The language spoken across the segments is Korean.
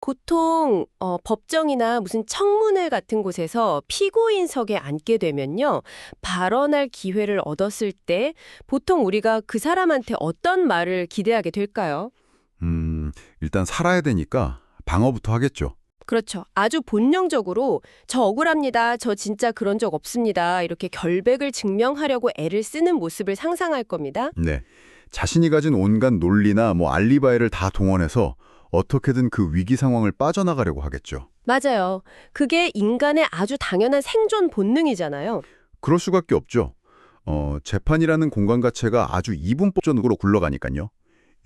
보통 법정이나 무슨 청문회 같은 곳에서 피고인석에 앉게 되면요. 발언할 기회를 얻었을 때 보통 우리가 그 사람한테 어떤 말을 기대하게 될까요? 일단 살아야 되니까 방어부터 하겠죠. 그렇죠. 아주 본능적으로 저 억울합니다. 저 진짜 그런 적 없습니다. 이렇게 결백을 증명하려고 애를 쓰는 모습을 상상할 겁니다. 네. 자신이 가진 온갖 논리나 알리바이를 다 동원해서 어떻게든 그 위기 상황을 빠져나가려고 하겠죠. 맞아요. 그게 인간의 아주 당연한 생존 본능이잖아요. 그럴 수밖에 없죠. 재판이라는 공간 자체가 아주 이분법적으로 굴러가니까요.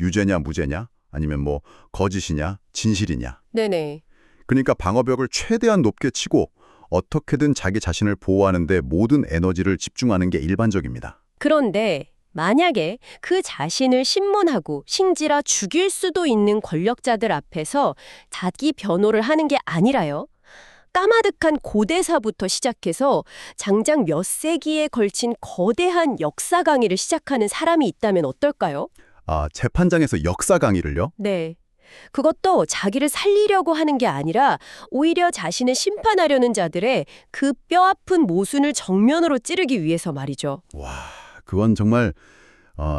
유죄냐 무죄냐 아니면 거짓이냐 진실이냐. 네네. 그러니까 방어벽을 최대한 높게 치고 어떻게든 자기 자신을 보호하는 데 모든 에너지를 집중하는 게 일반적입니다. 그런데 만약에 그 자신을 신문하고 신지라 죽일 수도 있는 권력자들 앞에서 자기 변호를 하는 게 아니라요. 까마득한 고대사부터 시작해서 장장 몇 세기에 걸친 거대한 역사 강의를 시작하는 사람이 있다면 어떨까요? 재판장에서 역사 강의를요? 네. 그것도 자기를 살리려고 하는 게 아니라 오히려 자신을 심판하려는 자들의 그 뼈아픈 모순을 정면으로 찌르기 위해서 말이죠. 와, 그건 정말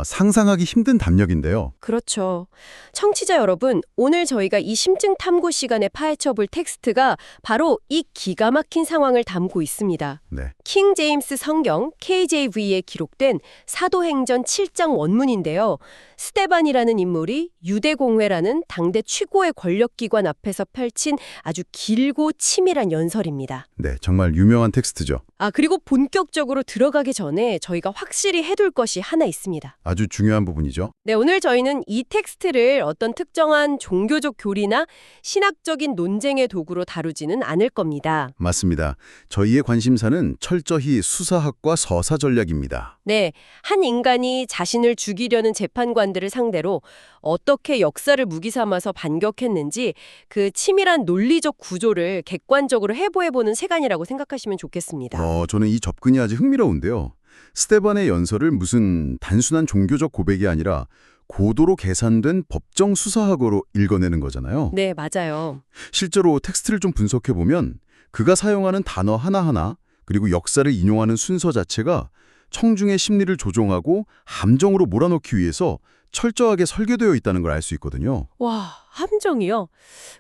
상상하기 힘든 담력인데요. 그렇죠. 청취자 여러분, 오늘 저희가 이 심층 탐구 시간에 파헤쳐볼 텍스트가 바로 이 기가 막힌 상황을 담고 있습니다. 네. 킹 제임스 성경 KJV에 기록된 사도행전 7장 원문인데요. 스데반이라는 인물이 유대공회라는 당대 최고의 권력기관 앞에서 펼친 아주 길고 치밀한 연설입니다. 네, 정말 유명한 텍스트죠. 그리고 본격적으로 들어가기 전에 저희가 확실히 해둘 것이 하나 있습니다. 아주 중요한 부분이죠. 네, 오늘 저희는 이 텍스트를 어떤 특정한 종교적 교리나 신학적인 논쟁의 도구로 다루지는 않을 겁니다. 맞습니다. 저희의 관심사는 철저히 수사학과 서사 전략입니다. 네, 한 인간이 자신을 죽이려는 재판관들을 상대로 어떻게 역사를 무기 삼아서 반격했는지 그 치밀한 논리적 구조를 객관적으로 해부해보는 시간이라고 생각하시면 좋겠습니다. 저는 이 접근이 아주 흥미로운데요. 스데반의 연설을 무슨 단순한 종교적 고백이 아니라 고도로 계산된 법정 수사학으로 읽어내는 거잖아요. 네, 맞아요. 실제로 텍스트를 좀 분석해보면 그가 사용하는 단어 하나하나 그리고 역사를 인용하는 순서 자체가 청중의 심리를 조종하고 함정으로 몰아넣기 위해서 철저하게 설계되어 있다는 걸 알 수 있거든요. 와, 함정이요?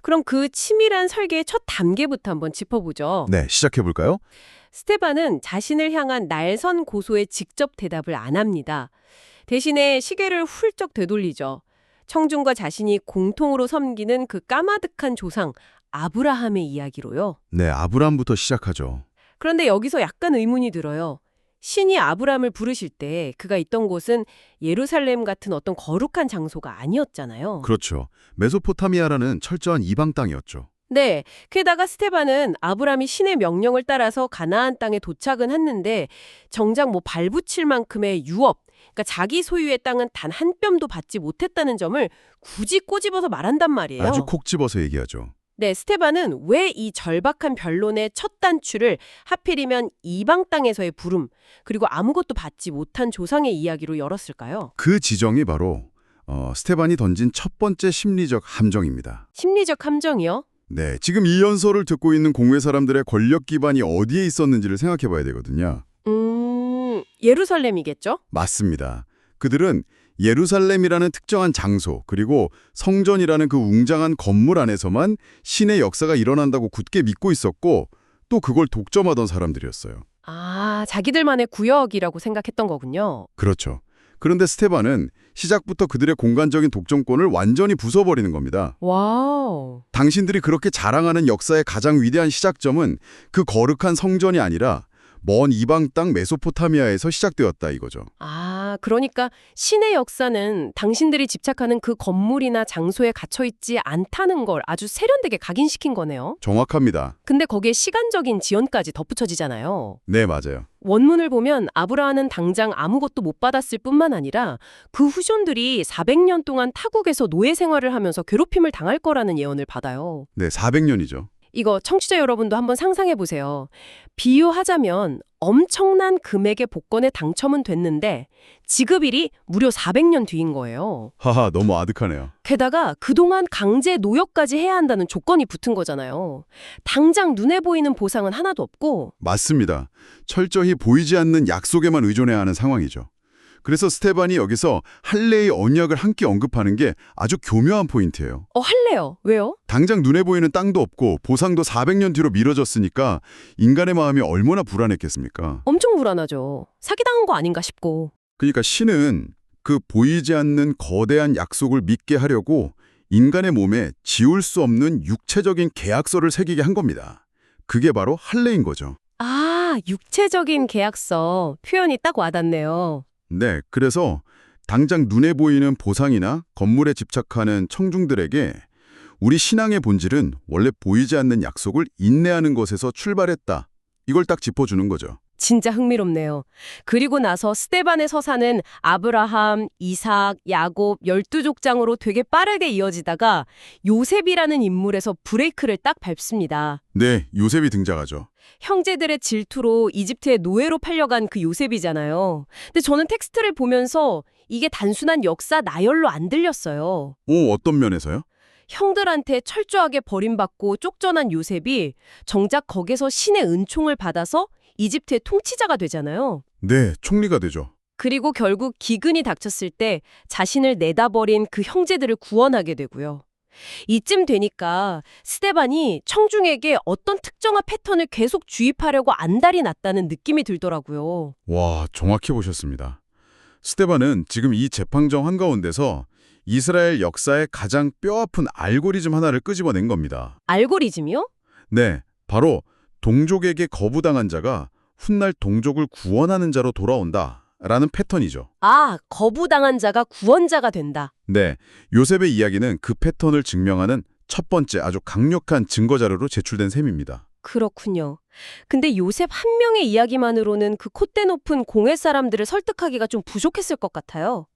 그럼 그 치밀한 설계의 첫 단계부터 한번 짚어보죠. 네, 시작해볼까요? 스테반은 자신을 향한 날선 고소에 직접 대답을 안 합니다. 대신에 시계를 훌쩍 되돌리죠. 청중과 자신이 공통으로 섬기는 그 까마득한 조상 아브라함의 이야기로요. 네, 아브라함부터 시작하죠. 그런데 여기서 약간 의문이 들어요. 신이 아브라함을 부르실 때 그가 있던 곳은 예루살렘 같은 어떤 거룩한 장소가 아니었잖아요. 그렇죠. 메소포타미아라는 철저한 이방 땅이었죠. 네, 게다가 스테반은 아브라함이 신의 명령을 따라서 가나안 땅에 도착은 했는데 정작 발붙일 만큼의 유업, 그러니까 자기 소유의 땅은 단 한 뼘도 받지 못했다는 점을 굳이 꼬집어서 말한단 말이에요. 아주 콕 집어서 얘기하죠. 네, 스테반은 왜 이 절박한 변론의 첫 단추를 하필이면 이방 땅에서의 부름, 그리고 아무것도 받지 못한 조상의 이야기로 열었을까요? 그 지정이 바로 스테반이 던진 첫 번째 심리적 함정입니다. 심리적 함정이요? 네, 지금 이 연설을 듣고 있는 공회 사람들의 권력 기반이 어디에 있었는지를 생각해 봐야 되거든요. 예루살렘이겠죠? 맞습니다. 그들은 예루살렘이라는 특정한 장소, 그리고 성전이라는 그 웅장한 건물 안에서만 신의 역사가 일어난다고 굳게 믿고 있었고, 또 그걸 독점하던 사람들이었어요. 자기들만의 구역이라고 생각했던 거군요. 그렇죠. 그런데 스테반은 시작부터 그들의 공간적인 독점권을 완전히 부숴버리는 겁니다. 와우. 당신들이 그렇게 자랑하는 역사의 가장 위대한 시작점은 그 거룩한 성전이 아니라 먼 이방 땅 메소포타미아에서 시작되었다 이거죠. 그러니까 신의 역사는 당신들이 집착하는 그 건물이나 장소에 갇혀있지 않다는 걸 아주 세련되게 각인시킨 거네요. 정확합니다. 근데 거기에 시간적인 지연까지 덧붙여지잖아요. 네, 맞아요. 원문을 보면 아브라함은 당장 아무것도 못 받았을 뿐만 아니라 그 후손들이 400년 동안 타국에서 노예 생활을 하면서 괴롭힘을 당할 거라는 예언을 받아요. 네, 400년이죠. 이거 청취자 여러분도 한번 상상해 보세요. 비유하자면 엄청난 금액의 복권에 당첨은 됐는데 지급일이 무려 400년 뒤인 거예요. 하하, 너무 아득하네요. 게다가 그동안 강제 노역까지 해야 한다는 조건이 붙은 거잖아요. 당장 눈에 보이는 보상은 하나도 없고. 맞습니다. 철저히 보이지 않는 약속에만 의존해야 하는 상황이죠. 그래서 스테반이 여기서 할례의 언약을 함께 언급하는 게 아주 교묘한 포인트예요. 할래요. 왜요? 당장 눈에 보이는 땅도 없고 보상도 400년 뒤로 미뤄졌으니까 인간의 마음이 얼마나 불안했겠습니까? 엄청 불안하죠. 사기당한 거 아닌가 싶고. 그러니까 신은 그 보이지 않는 거대한 약속을 믿게 하려고 인간의 몸에 지울 수 없는 육체적인 계약서를 새기게 한 겁니다. 그게 바로 할례인 거죠. 아, 육체적인 계약서. 표현이 딱 와닿네요. 네, 그래서 당장 눈에 보이는 보상이나 건물에 집착하는 청중들에게 우리 신앙의 본질은 원래 보이지 않는 약속을 인내하는 것에서 출발했다. 이걸 딱 짚어주는 거죠. 진짜 흥미롭네요. 그리고 나서 스데반의 서사는 아브라함, 이삭, 야곱 12족장으로 되게 빠르게 이어지다가 요셉이라는 인물에서 브레이크를 딱 밟습니다. 네, 요셉이 등장하죠. 형제들의 질투로 이집트의 노예로 팔려간 그 요셉이잖아요. 근데 저는 텍스트를 보면서 이게 단순한 역사 나열로 안 들렸어요. 오, 어떤 면에서요? 형들한테 철저하게 버림받고 쫓겨난 요셉이 정작 거기서 신의 은총을 받아서 이집트의 통치자가 되잖아요. 네, 총리가 되죠. 그리고 결국 기근이 닥쳤을 때 자신을 내다버린 그 형제들을 구원하게 되고요. 이쯤 되니까 스데반이 청중에게 어떤 특정한 패턴을 계속 주입하려고 안달이 났다는 느낌이 들더라고요. 와, 정확히 보셨습니다. 스데반은 지금 이 재판정 한가운데서 이스라엘 역사의 가장 뼈아픈 알고리즘 하나를 끄집어낸 겁니다. 알고리즘이요? 네, 바로 동족에게 거부당한 자가 훗날 동족을 구원하는 자로 돌아온다라는 패턴이죠. 아, 거부당한 자가 구원자가 된다. 네, 요셉의 이야기는 그 패턴을 증명하는 첫 번째 아주 강력한 증거 자료로 제출된 셈입니다. 그렇군요. 근데 요셉 한 명의 이야기만으로는 그 콧대 높은 공회 사람들을 설득하기가 좀 부족했을 것 같아요.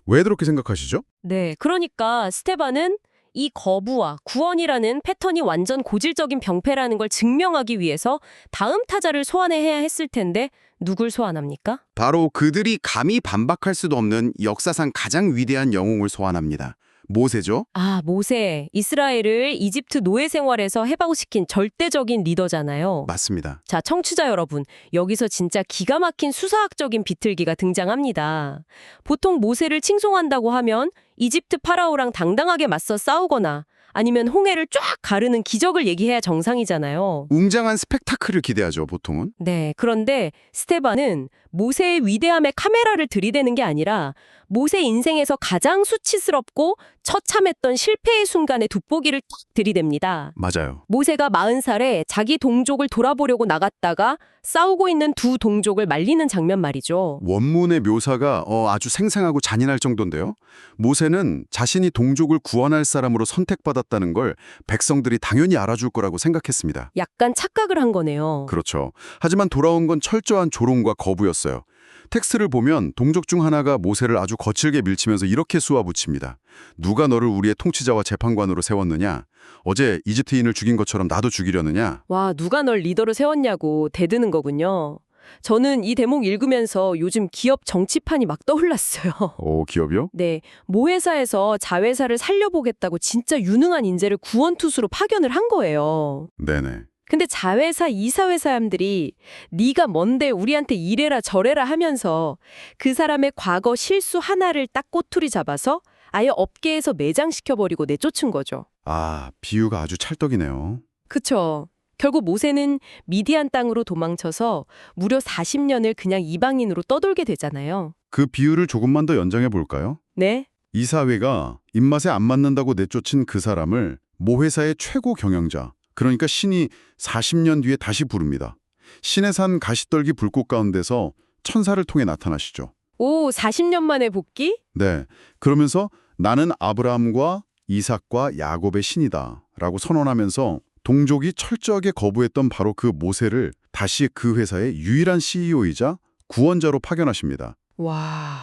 왜 그렇게 생각하시죠? 네, 그러니까 스테반은 이 거부와 구원이라는 패턴이 완전 고질적인 병폐라는 걸 증명하기 위해서 다음 타자를 소환해야 했을 텐데 누굴 소환합니까? 바로 그들이 감히 반박할 수도 없는 역사상 가장 위대한 영웅을 소환합니다. 모세죠? 아, 모세. 이스라엘을 이집트 노예 생활에서 해방시킨 절대적인 리더잖아요. 맞습니다. 자, 청취자 여러분, 여기서 진짜 기가 막힌 수사학적인 비틀기가 등장합니다. 보통 모세를 칭송한다고 하면 이집트 파라오랑 당당하게 맞서 싸우거나 아니면 홍해를 쫙 가르는 기적을 얘기해야 정상이잖아요. 웅장한 스펙타클을 기대하죠, 보통은. 네, 그런데 스테반은 모세의 위대함에 카메라를 들이대는 게 아니라 모세 인생에서 가장 수치스럽고 처참했던 실패의 순간에 돋보기를 딱 들이댑니다. 맞아요. 모세가 40살에 자기 동족을 돌아보려고 나갔다가 싸우고 있는 두 동족을 말리는 장면 말이죠. 원문의 묘사가 아주 생생하고 잔인할 정도인데요. 모세는 자신이 동족을 구원할 사람으로 선택받았다는 걸 백성들이 당연히 알아줄 거라고 생각했습니다. 약간 착각을 한 거네요. 그렇죠. 하지만 돌아온 건 철저한 조롱과 거부였어요. 텍스트를 보면 동족 중 하나가 모세를 아주 거칠게 밀치면서 이렇게 쏘아붙입니다. 누가 너를 우리의 통치자와 재판관으로 세웠느냐? 어제 이집트인을 죽인 것처럼 나도 죽이려느냐? 와, 누가 널 리더로 세웠냐고 대드는 거군요. 저는 이 대목 읽으면서 요즘 기업 정치판이 막 떠올랐어요. 오, 기업이요? 네, 모 회사에서 자회사를 살려보겠다고 진짜 유능한 인재를 구원투수로 파견을 한 거예요. 네네. 근데 자회사 이사회 사람들이 네가 뭔데 우리한테 이래라 저래라 하면서 그 사람의 과거 실수 하나를 딱 꼬투리 잡아서 아예 업계에서 매장시켜버리고 내쫓은 거죠. 아, 비유가 아주 찰떡이네요. 그쵸. 결국 모세는 미디안 땅으로 도망쳐서 무려 40년을 그냥 이방인으로 떠돌게 되잖아요. 그 비유를 조금만 더 연장해 볼까요? 네? 이사회가 입맛에 안 맞는다고 내쫓은 그 사람을 모 회사의 최고 경영자, 그러니까 신이 40년 뒤에 다시 부릅니다. 신의 산 가시떨기 불꽃 가운데서 천사를 통해 나타나시죠. 오, 40년 만에 복귀? 네, 그러면서 나는 아브라함과 이삭과 야곱의 신이다 라고 선언하면서 동족이 철저하게 거부했던 바로 그 모세를 다시 그 회사의 유일한 CEO이자 구원자로 파견하십니다. 와...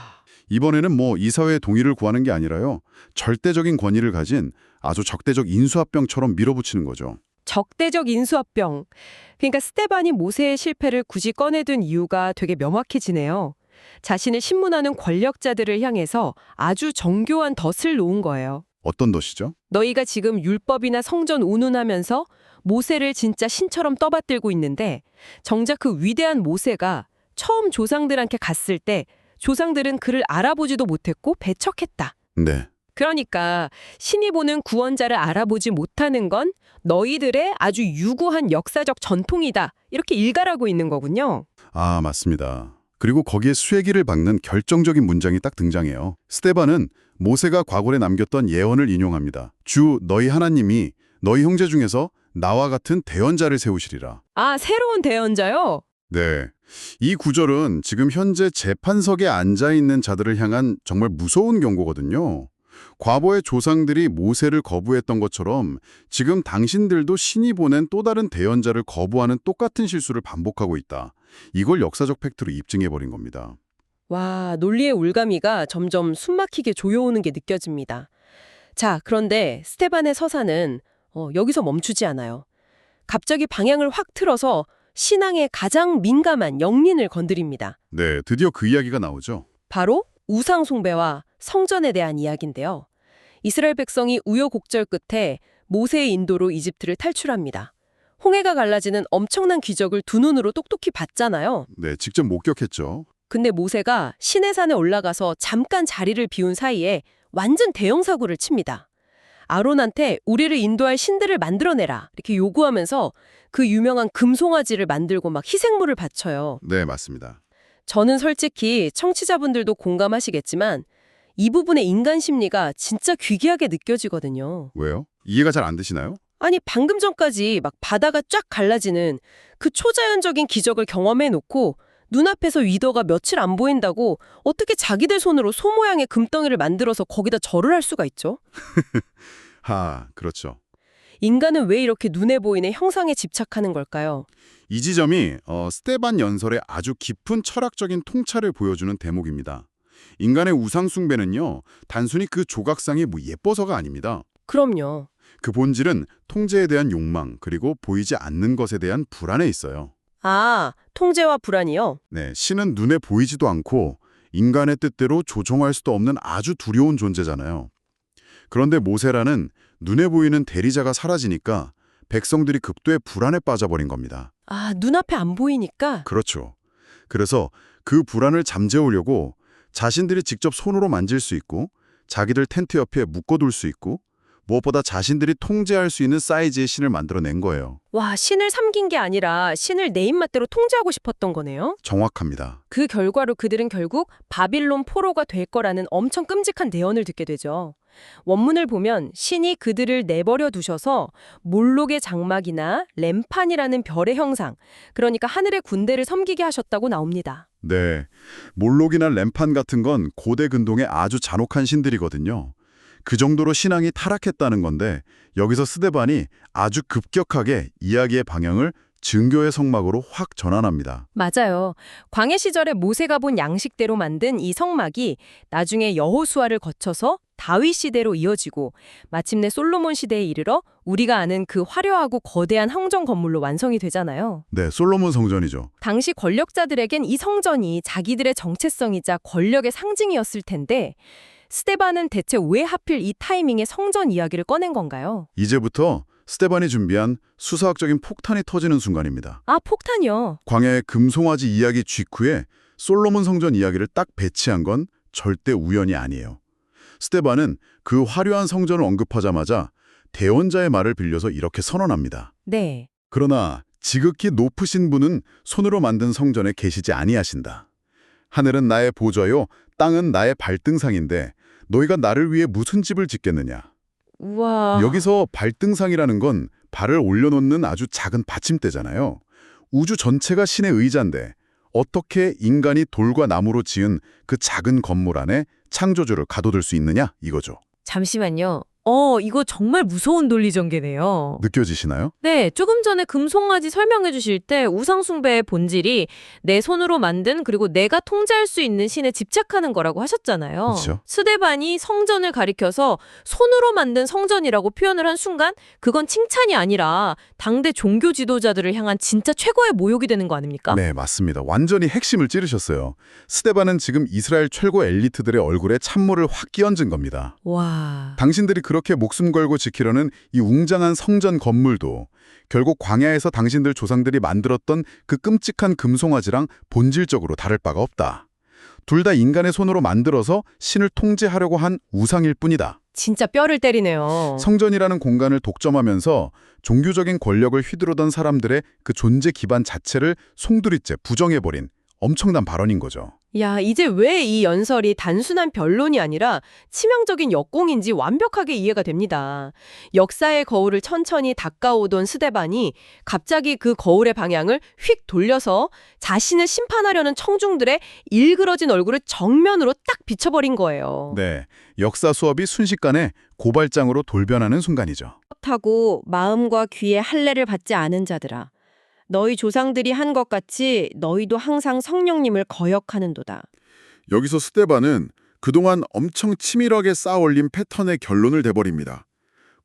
이번에는 뭐 이사회의 동의를 구하는 게 아니라요. 절대적인 권위를 가진 아주 적대적 인수합병처럼 밀어붙이는 거죠. 적대적 인수합병. 그러니까 스테반이 모세의 실패를 굳이 꺼내든 이유가 되게 명확해지네요. 자신을 신문하는 권력자들을 향해서 아주 정교한 덫을 놓은 거예요. 어떤 덫이죠? 너희가 지금 율법이나 성전 운운하면서 모세를 진짜 신처럼 떠받들고 있는데 정작 그 위대한 모세가 처음 조상들한테 갔을 때 조상들은 그를 알아보지도 못했고 배척했다. 네. 그러니까 신이 보는 구원자를 알아보지 못하는 건 너희들의 아주 유구한 역사적 전통이다. 이렇게 일갈하고 있는 거군요. 아, 맞습니다. 그리고 거기에 수혜기를 박는 결정적인 문장이 딱 등장해요. 스데반은 모세가 과거에 남겼던 예언을 인용합니다. 주 너희 하나님이 너희 형제 중에서 나와 같은 대언자를 세우시리라. 아, 새로운 대언자요? 네. 이 구절은 지금 현재 재판석에 앉아있는 자들을 향한 정말 무서운 경고거든요. 과거의 조상들이 모세를 거부했던 것처럼 지금 당신들도 신이 보낸 또 다른 대언자를 거부하는 똑같은 실수를 반복하고 있다. 이걸 역사적 팩트로 입증해버린 겁니다. 와, 논리의 올가미가 점점 숨막히게 조여오는 게 느껴집니다. 자, 그런데 스테반의 서사는 여기서 멈추지 않아요. 갑자기 방향을 확 틀어서 신앙의 가장 민감한 영린을 건드립니다. 네, 드디어 그 이야기가 나오죠. 바로 우상 숭배와 성전에 대한 이야기인데요. 이스라엘 백성이 우여곡절 끝에 모세의 인도로 이집트를 탈출합니다. 홍해가 갈라지는 엄청난 기적을 두 눈으로 똑똑히 봤잖아요. 네, 직접 목격했죠. 근데 모세가 시내산에 올라가서 잠깐 자리를 비운 사이에 완전 대형 사고를 칩니다. 아론한테 우리를 인도할 신들을 만들어내라 이렇게 요구하면서 그 유명한 금송아지를 만들고 막 희생물을 바쳐요. 네, 맞습니다. 저는 솔직히 청취자분들도 공감하시겠지만 이 부분의 인간 심리가 진짜 귀기하게 느껴지거든요. 왜요? 이해가 잘 안 되시나요? 아니 방금 전까지 막 바다가 쫙 갈라지는 그 초자연적인 기적을 경험해놓고 눈앞에서 위더가 며칠 안 보인다고 어떻게 자기들 손으로 소 모양의 금덩이를 만들어서 거기다 절을 할 수가 있죠? 그렇죠. 인간은 왜 이렇게 눈에 보이는 형상에 집착하는 걸까요? 이 지점이 스테반 연설의 아주 깊은 철학적인 통찰을 보여주는 대목입니다. 인간의 우상 숭배는요, 단순히 그 조각상이 예뻐서가 아닙니다. 그럼요. 그 본질은 통제에 대한 욕망, 그리고 보이지 않는 것에 대한 불안에 있어요. 아, 통제와 불안이요? 네, 신은 눈에 보이지도 않고 인간의 뜻대로 조종할 수도 없는 아주 두려운 존재잖아요. 그런데 모세라는 눈에 보이는 대리자가 사라지니까 백성들이 극도의 불안에 빠져버린 겁니다. 아, 눈앞에 안 보이니까? 그렇죠. 그래서 그 불안을 잠재우려고 자신들이 직접 손으로 만질 수 있고 자기들 텐트 옆에 묶어둘 수 있고 무엇보다 자신들이 통제할 수 있는 사이즈의 신을 만들어낸 거예요. 와, 신을 삼긴 게 아니라 신을 내 입맛대로 통제하고 싶었던 거네요? 정확합니다. 그 결과로 그들은 결국 바빌론 포로가 될 거라는 엄청 끔찍한 대언을 듣게 되죠. 원문을 보면 신이 그들을 내버려 두셔서 몰록의 장막이나 램판이라는 별의 형상, 그러니까 하늘의 군대를 섬기게 하셨다고 나옵니다. 네, 몰록이나 램판 같은 건 고대 근동의 아주 잔혹한 신들이거든요. 그 정도로 신앙이 타락했다는 건데 여기서 스데반이 아주 급격하게 이야기의 방향을 증교의 성막으로 확 전환합니다. 맞아요. 광해 시절에 모세가 본 양식대로 만든 이 성막이 나중에 여호수아를 거쳐서 다윗 시대로 이어지고 마침내 솔로몬 시대에 이르러 우리가 아는 그 화려하고 거대한 성전 건물로 완성이 되잖아요. 네, 솔로몬 성전이죠. 당시 권력자들에겐 이 성전이 자기들의 정체성이자 권력의 상징이었을 텐데 스데반은 대체 왜 하필 이 타이밍에 성전 이야기를 꺼낸 건가요? 이제부터 스데반이 준비한 수사학적인 폭탄이 터지는 순간입니다. 아, 폭탄이요? 광야의 금송아지 이야기 직후에 솔로몬 성전 이야기를 딱 배치한 건 절대 우연이 아니에요. 스데반은 그 화려한 성전을 언급하자마자 대언자의 말을 빌려서 이렇게 선언합니다. 네. 그러나 지극히 높으신 분은 손으로 만든 성전에 계시지 아니하신다. 하늘은 나의 보좌요, 땅은 나의 발등상인데 너희가 나를 위해 무슨 집을 짓겠느냐. 우와. 여기서 발등상이라는 건 발을 올려놓는 아주 작은 받침대잖아요. 우주 전체가 신의 의자인데 어떻게 인간이 돌과 나무로 지은 그 작은 건물 안에 창조주를 가둬둘 수 있느냐 이거죠. 잠시만요. 이거 정말 무서운 논리 전개네요. 느껴지시나요? 네, 조금 전에 금송아지 설명해 주실 때 우상숭배의 본질이 내 손으로 만든 그리고 내가 통제할 수 있는 신에 집착하는 거라고 하셨잖아요. 그렇죠. 스데반이 성전을 가리켜서 손으로 만든 성전이라고 표현을 한 순간 그건 칭찬이 아니라 당대 종교 지도자들을 향한 진짜 최고의 모욕이 되는 거 아닙니까? 네, 맞습니다. 완전히 핵심을 찌르셨어요. 스데반은 지금 이스라엘 최고 엘리트들의 얼굴에 찬물을 확 끼얹은 겁니다. 와. 당신들이 그렇게 목숨 걸고 지키려는 이 웅장한 성전 건물도 결국 광야에서 당신들 조상들이 만들었던 그 끔찍한 금송아지랑 본질적으로 다를 바가 없다. 둘 다 인간의 손으로 만들어서 신을 통제하려고 한 우상일 뿐이다. 진짜 뼈를 때리네요. 성전이라는 공간을 독점하면서 종교적인 권력을 휘두르던 사람들의 그 존재 기반 자체를 송두리째 부정해버린 엄청난 발언인 거죠. 야, 이제 왜 이 연설이 단순한 변론이 아니라 치명적인 역공인지 완벽하게 이해가 됩니다. 역사의 거울을 천천히 닦아오던 스데반이 갑자기 그 거울의 방향을 휙 돌려서 자신을 심판하려는 청중들의 일그러진 얼굴을 정면으로 딱 비춰버린 거예요. 네, 역사 수업이 순식간에 고발장으로 돌변하는 순간이죠. 하고 마음과 귀에 할례를 받지 않은 자들아, 너희 조상들이 한 것 같이 너희도 항상 성령님을 거역하는도다. 여기서 스데반은 그동안 엄청 치밀하게 쌓아올린 패턴의 결론을 내버립니다.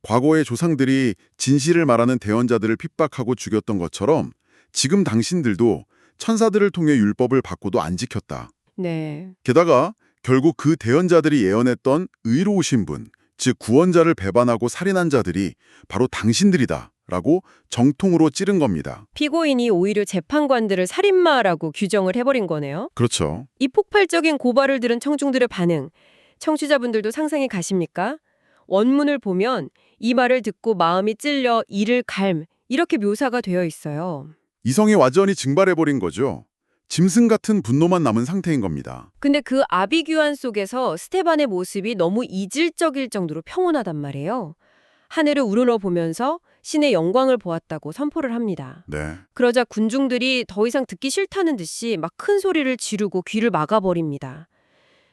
과거의 조상들이 진실을 말하는 대언자들을 핍박하고 죽였던 것처럼 지금 당신들도 천사들을 통해 율법을 받고도 안 지켰다. 네. 게다가 결국 그 대언자들이 예언했던 의로우신 분, 즉 구원자를 배반하고 살인한 자들이 바로 당신들이다 라고 정통으로 찌른 겁니다. 피고인이 오히려 재판관들을 살인마라고 규정을 해버린 거네요. 그렇죠. 이 폭발적인 고발을 들은 청중들의 반응, 청취자분들도 상상이 가십니까? 원문을 보면 이 말을 듣고 마음이 찔려 이를 갈m, 이렇게 묘사가 되어 있어요. 이성이 완전히 증발해버린 거죠. 짐승 같은 분노만 남은 상태인 겁니다. 근데 그 아비규환 속에서 스테반의 모습이 너무 이질적일 정도로 평온하단 말이에요. 하늘을 우러러보면서 신의 영광을 보았다고 선포를 합니다. 네. 그러자 군중들이 더 이상 듣기 싫다는 듯이 막 큰 소리를 지르고 귀를 막아버립니다.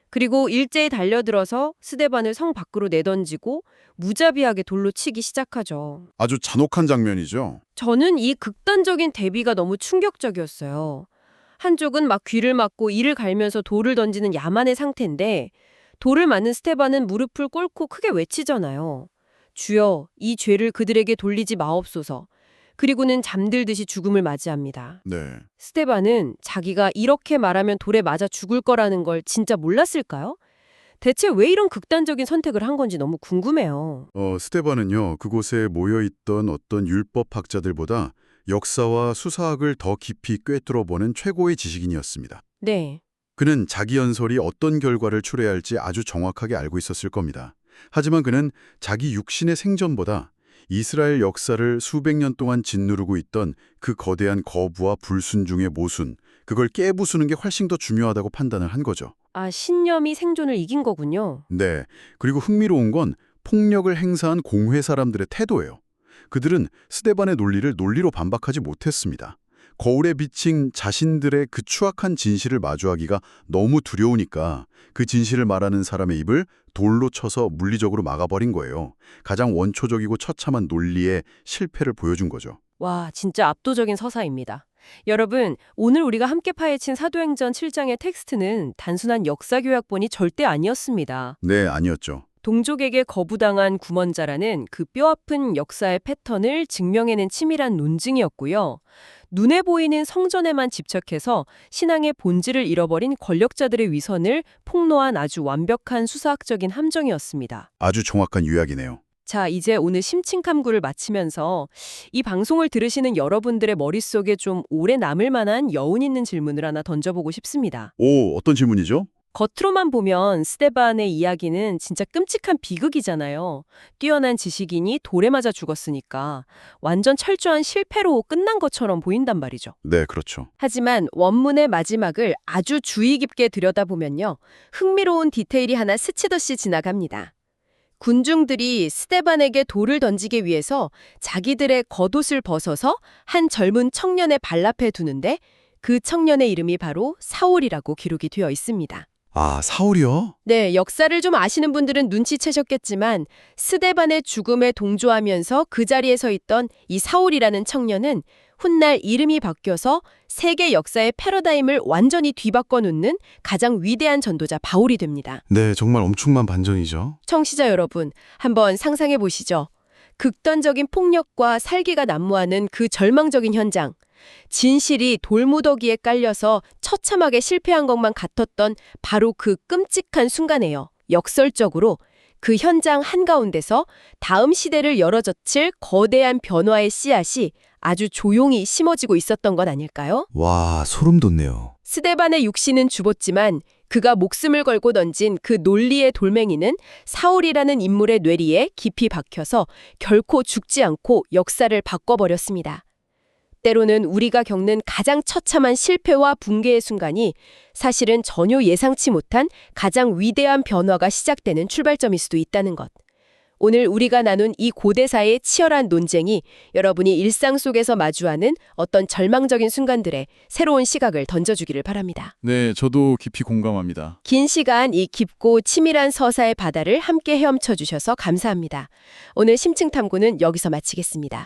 그리고 일제히 달려들어서 스데반을 성 밖으로 내던지고 무자비하게 돌로 치기 시작하죠. 아주 잔혹한 장면이죠. 저는 이 극단적인 대비가 너무 충격적이었어요. 한쪽은 막 귀를 막고 이를 갈면서 돌을 던지는 야만의 상태인데 돌을 맞는 스테반은 무릎을 꿇고 크게 외치잖아요. 주여, 이 죄를 그들에게 돌리지 마옵소서. 그리고는 잠들듯이 죽음을 맞이합니다. 네. 스테반은 자기가 이렇게 말하면 돌에 맞아 죽을 거라는 걸 진짜 몰랐을까요? 대체 왜 이런 극단적인 선택을 한 건지 너무 궁금해요. 스데반은요, 그곳에 모여있던 어떤 율법학자들보다 역사와 수사학을 더 깊이 꿰뚫어보는 최고의 지식인이었습니다. 네. 그는 자기 연설이 어떤 결과를 초래할지 아주 정확하게 알고 있었을 겁니다. 하지만 그는 자기 육신의 생존보다 이스라엘 역사를 수백 년 동안 짓누르고 있던 그 거대한 거부와 불순종의 모순, 그걸 깨부수는 게 훨씬 더 중요하다고 판단을 한 거죠. 아, 신념이 생존을 이긴 거군요. 네, 그리고 흥미로운 건 폭력을 행사한 공회 사람들의 태도예요. 그들은 스데반의 논리를 논리로 반박하지 못했습니다. 거울에 비친 자신들의 그 추악한 진실을 마주하기가 너무 두려우니까 그 진실을 말하는 사람의 입을 돌로 쳐서 물리적으로 막아버린 거예요. 가장 원초적이고 처참한 논리의 실패를 보여준 거죠. 와, 진짜 압도적인 서사입니다. 여러분, 오늘 우리가 함께 파헤친 사도행전 7장의 텍스트는 단순한 역사교약본이 절대 아니었습니다. 네, 아니었죠. 동족에게 거부당한 구먼자라는 그 뼈아픈 역사의 패턴을 증명해낸 치밀한 논증이었고요. 눈에 보이는 성전에만 집착해서 신앙의 본질을 잃어버린 권력자들의 위선을 폭로한 아주 완벽한 수사학적인 함정이었습니다. 아주 정확한 요약이네요. 자, 이제 오늘 심층탐구를 마치면서 이 방송을 들으시는 여러분들의 머릿속에 좀 오래 남을 만한 여운 있는 질문을 하나 던져보고 싶습니다. 오, 어떤 질문이죠? 겉으로만 보면 스데반의 이야기는 진짜 끔찍한 비극이잖아요. 뛰어난 지식인이 돌에 맞아 죽었으니까 완전 철저한 실패로 끝난 것처럼 보인단 말이죠. 네, 그렇죠. 하지만 원문의 마지막을 아주 주의 깊게 들여다보면요. 흥미로운 디테일이 하나 스치듯이 지나갑니다. 군중들이 스데반에게 돌을 던지기 위해서 자기들의 겉옷을 벗어서 한 젊은 청년의 발 앞에 두는데 그 청년의 이름이 바로 사울이라고 기록이 되어 있습니다. 아, 사울이요? 네, 역사를 좀 아시는 분들은 눈치채셨겠지만 스데반의 죽음에 동조하면서 그 자리에 서 있던 이 사울이라는 청년은 훗날 이름이 바뀌어서 세계 역사의 패러다임을 완전히 뒤바꿔 놓는 가장 위대한 전도자 바울이 됩니다. 네, 정말 엄청난 반전이죠. 청취자 여러분, 한번 상상해 보시죠. 극단적인 폭력과 살기가 난무하는 그 절망적인 현장. 진실이 돌무더기에 깔려서 처참하게 실패한 것만 같았던 바로 그 끔찍한 순간에요. 역설적으로 그 현장 한가운데서 다음 시대를 열어젖힐 거대한 변화의 씨앗이 아주 조용히 심어지고 있었던 건 아닐까요? 와, 소름 돋네요. 스데반의 육신은 죽었지만 그가 목숨을 걸고 던진 그 논리의 돌멩이는 사울이라는 인물의 뇌리에 깊이 박혀서 결코 죽지 않고 역사를 바꿔버렸습니다. 때로는 우리가 겪는 가장 처참한 실패와 붕괴의 순간이 사실은 전혀 예상치 못한 가장 위대한 변화가 시작되는 출발점일 수도 있다는 것. 오늘 우리가 나눈 이 고대사의 치열한 논쟁이 여러분이 일상 속에서 마주하는 어떤 절망적인 순간들에 새로운 시각을 던져주기를 바랍니다. 네, 저도 깊이 공감합니다. 긴 시간 이 깊고 치밀한 서사의 바다를 함께 헤엄쳐 주셔서 감사합니다. 오늘 심층탐구는 여기서 마치겠습니다.